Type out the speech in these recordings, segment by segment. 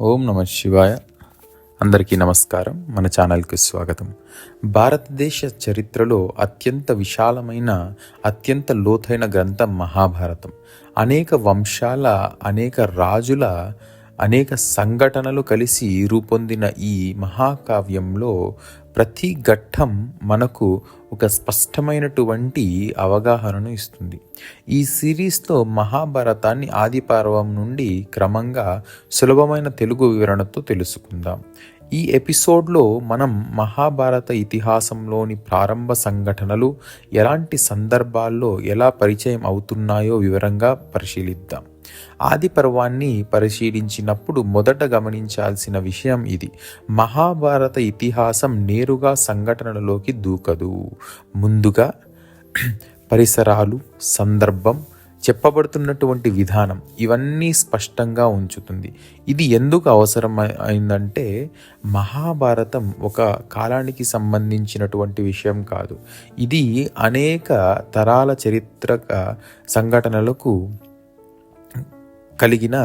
ఓం నమ శివాయ. అందరికీ నమస్కారం. మన ఛానల్కి స్వాగతం. భారతదేశ చరిత్రలో అత్యంత విశాలమైన అత్యంత లోతైన గ్రంథం మహాభారతం. అనేక వంశాల, అనేక రాజుల, అనేక సంఘటనలు కలిసి రూపొందిన ఈ మహాకావ్యంలో ప్రతి ఘట్టం మనకు ఒక స్పష్టమైనటువంటి అవగాహనను ఇస్తుంది. ఈ సిరీస్లో మహాభారతాన్ని ఆది పర్వం నుండి క్రమంగా సులభమైన తెలుగు వివరణతో తెలుసుకుందాం. ఈ ఎపిసోడ్లో మనం మహాభారత ఇతిహాసంలోని ప్రారంభ సంఘటనలు ఎలాంటి సందర్భాల్లో ఎలా పరిచయం అవుతున్నాయో వివరంగా పరిశీలిద్దాం. ఆది పర్వాన్ని పరిశీలించినప్పుడు మొదట గమనించాల్సిన విషయం ఇది: మహాభారత ఇతిహాసం నేరుగా సంఘటనలలోకి దూకదు. ముందుగా పరిసరాలు, సందర్భం, చెప్పబడుతున్నటువంటి విధానం ఇవన్నీ స్పష్టంగా ఉంచుతుంది. ఇది ఎందుకు అవసరం అయిందంటే, మహాభారతం ఒక కాలానికి సంబంధించినటువంటి విషయం కాదు. ఇది అనేక తరాల చారిత్రక సంఘటనలకు కలిగిన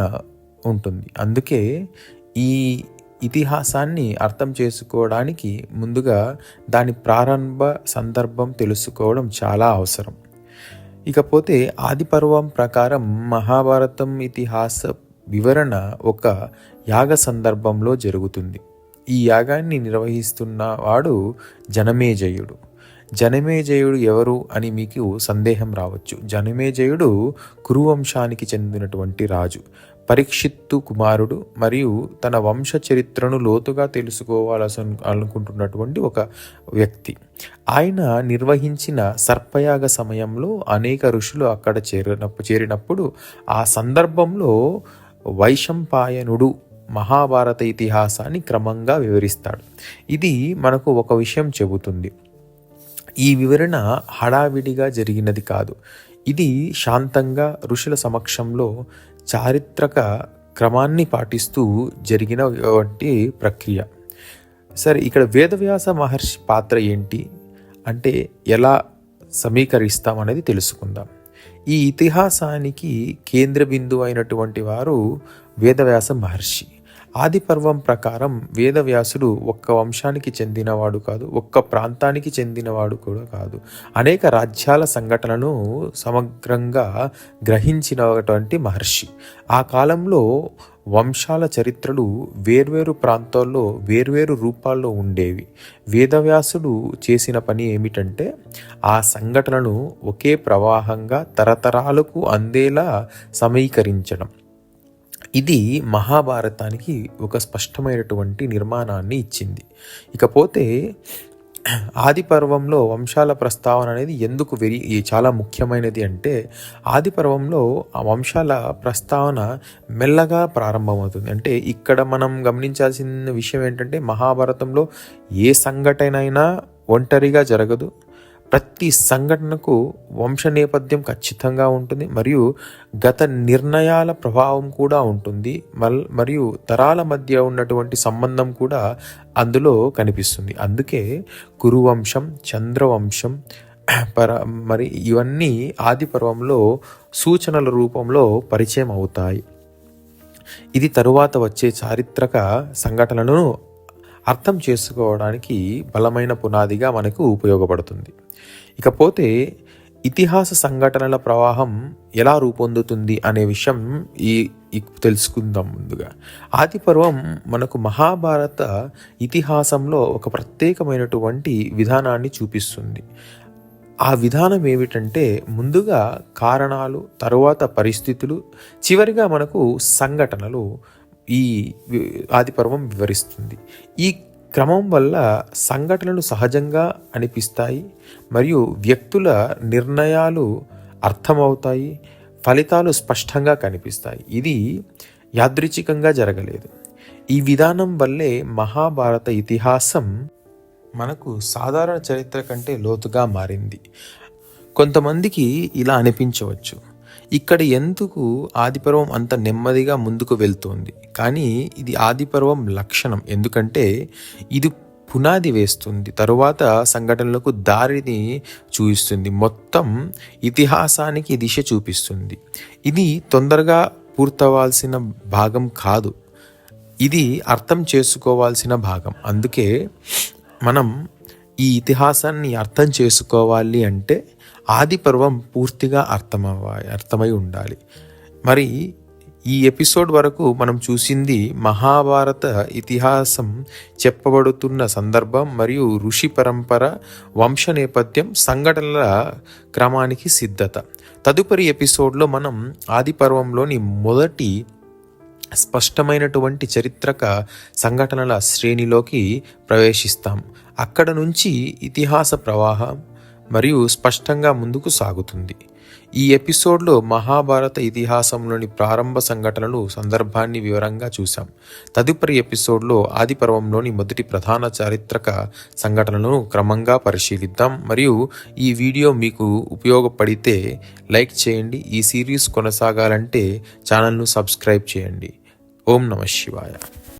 ఉంటుంది. అందుకే ఈ ఇతిహాసాన్ని అర్థం చేసుకోవడానికి ముందుగా దాని ప్రారంభ సందర్భం తెలుసుకోవడం చాలా అవసరం. ఇకపోతే ఆది పర్వం ప్రకారం మహాభారతం ఇతిహాస వివరణ ఒక యాగ సందర్భంలో జరుగుతుంది. ఈ యాగాన్ని నిర్వహిస్తున్న వాడు జనమేజయుడు. జనమేజయుడు ఎవరు అని మీకు సందేహం రావచ్చు. జనమేజయుడు కురువంశానికి చెందినటువంటి రాజు, పరీక్షిత్తు కుమారుడు మరియు తన వంశ చరిత్రను లోతుగా అనుకుంటున్నటువంటి ఒక వ్యక్తి. ఆయన నిర్వహించిన సర్పయాగ సమయంలో అనేక ఋషులు అక్కడ చేరినప్పుడు ఆ సందర్భంలో వైశంపాయనుడు మహాభారత ఇతిహాసాన్ని క్రమంగా వివరిస్తాడు. ఇది మనకు ఒక విషయం చెబుతుంది: ఈ వివరణ హడావిడిగా జరిగినది కాదు. ఇది శాంతంగా ఋషుల సమక్షంలో చారిత్రక క్రమాన్ని పాటిస్తూ జరిగిన ప్రక్రియ. సరే, ఇక్కడ వేదవ్యాస మహర్షి పాత్ర ఏంటి అంటే ఎలా సమీకరిస్తామనేది తెలుసుకుందాం. ఈ ఇతిహాసానికి కేంద్ర బిందువు అయినటువంటి వారు వేదవ్యాస మహర్షి. ఆది పర్వం ప్రకారం వేదవ్యాసుడు ఒక్క వంశానికి చెందినవాడు కాదు, ఒక్క ప్రాంతానికి చెందినవాడు కూడా కాదు. అనేక రాజ్యాల సంఘటనలను సమగ్రంగా గ్రహించినటువంటి మహర్షి. ఆ కాలంలో వంశాల చరిత్రలు వేర్వేరు ప్రాంతాల్లో వేర్వేరు రూపాల్లో ఉండేవి. వేదవ్యాసుడు చేసిన పని ఏమిటంటే, ఆ సంఘటనలను ఒకే ప్రవాహంగా తరతరాలకు అందేలా సమీకరించడం. ఇది మహాభారతానికి ఒక స్పష్టమైనటువంటి నిర్మాణాన్ని ఇచ్చింది. ఇకపోతే ఆది పర్వంలో వంశాల ప్రస్తావన అనేది ఎందుకు చాలా ముఖ్యమైనది అంటే, ఆది పర్వంలో ఆ వంశాల ప్రస్తావన మెల్లగా ప్రారంభమవుతుంది. అంటే ఇక్కడ మనం గమనించాల్సిన విషయం ఏంటంటే, మహాభారతంలో ఏ సంఘటన అయినా ఒంటరిగా జరగదు. ప్రతి సంఘటనకు వంశ నేపథ్యం ఖచ్చితంగా ఉంటుంది మరియు గత నిర్ణయాల ప్రభావం కూడా ఉంటుంది. మరియు తరాల మధ్య ఉన్నటువంటి సంబంధం కూడా అందులో కనిపిస్తుంది. అందుకే కురువంశం, చంద్రవంశం మరి ఇవన్నీ ఆది పర్వంలో సూచనల రూపంలో పరిచయం అవుతాయి. ఇది తరువాత వచ్చే చారిత్రక సంఘటనలను అర్థం చేసుకోవడానికి బలమైన పునాదిగా మనకు ఉపయోగపడుతుంది. ఇకపోతే ఇతిహాస సంఘటనల ప్రవాహం ఎలా రూపొందుతుంది అనే విషయం తెలుసుకుందాం. ముందుగా ఆది పర్వం మనకు మహాభారత ఇతిహాసంలో ఒక ప్రత్యేకమైనటువంటి విధానాన్ని చూపిస్తుంది. ఆ విధానం ఏమిటంటే, ముందుగా కారణాలు, తరువాత పరిస్థితులు, చివరిగా మనకు సంఘటనలు ఈ ఆది పర్వం వివరిస్తుంది. ఈ క్రమం వల్ల సంఘటనలు సహజంగా అనిపిస్తాయి మరియు వ్యక్తుల నిర్ణయాలు అర్థమవుతాయి, ఫలితాలు స్పష్టంగా కనిపిస్తాయి. ఇది యాదృచ్ఛికంగా జరగలేదు. ఈ విధానం వల్లే మహాభారత ఇతిహాసం మనకు సాధారణ చరిత్ర కంటే లోతుగా మారింది. కొంతమందికి ఇలా అనిపించవచ్చు, ఇక్కడ ఎందుకు ఆదిపర్వం అంత నెమ్మదిగా ముందుకు వెళ్తోంది? కానీ ఇది ఆదిపర్వం లక్షణం. ఎందుకంటే ఇది పునాది వేస్తుంది, తరువాత సంఘటనలకు దారిని చూపిస్తుంది, మొత్తం ఇతిహాసానికి దిశ చూపిస్తుంది. ఇది తొందరగా పూర్తవాల్సిన భాగం కాదు. ఇది అర్థం చేసుకోవాల్సిన భాగం. అందుకే మనం ఈ ఇతిహాసాన్ని అర్థం చేసుకోవాలి అంటే ఆది పర్వం పూర్తిగా అర్థమై ఉండాలి. మరి ఈ ఎపిసోడ్ వరకు మనం చూసింది మహాభారత ఇతిహాసం చెప్పబడుతున్న సందర్భం మరియు ఋషి పరంపర, వంశ నేపథ్యం, సంఘటనల క్రమానికి సిద్ధత. తదుపరి ఎపిసోడ్లో మనం ఆది పర్వంలోని మొదటి స్పష్టమైనటువంటి చారిత్రక సంఘటనల శ్రేణిలోకి ప్రవేశిస్తాం. అక్కడ నుంచి ఇతిహాస ప్రవాహం మరియు స్పష్టంగా ముందుకు సాగుతుంది. ఈ ఎపిసోడ్లో మహాభారత ఇతిహాసంలోని ప్రారంభ సంఘటనలు సందర్భాన్ని వివరంగా చూసాం. తదుపరి ఎపిసోడ్లో ఆది పర్వంలోని మొదటి ప్రధాన చారిత్రక సంఘటనలను క్రమంగా పరిశీలిద్దాం. మరియు ఈ వీడియో మీకు ఉపయోగపడితే లైక్ చేయండి. ఈ సిరీస్ కొనసాగాలంటే ఛానల్ను సబ్స్క్రైబ్ చేయండి. ఓం నమః శివాయ.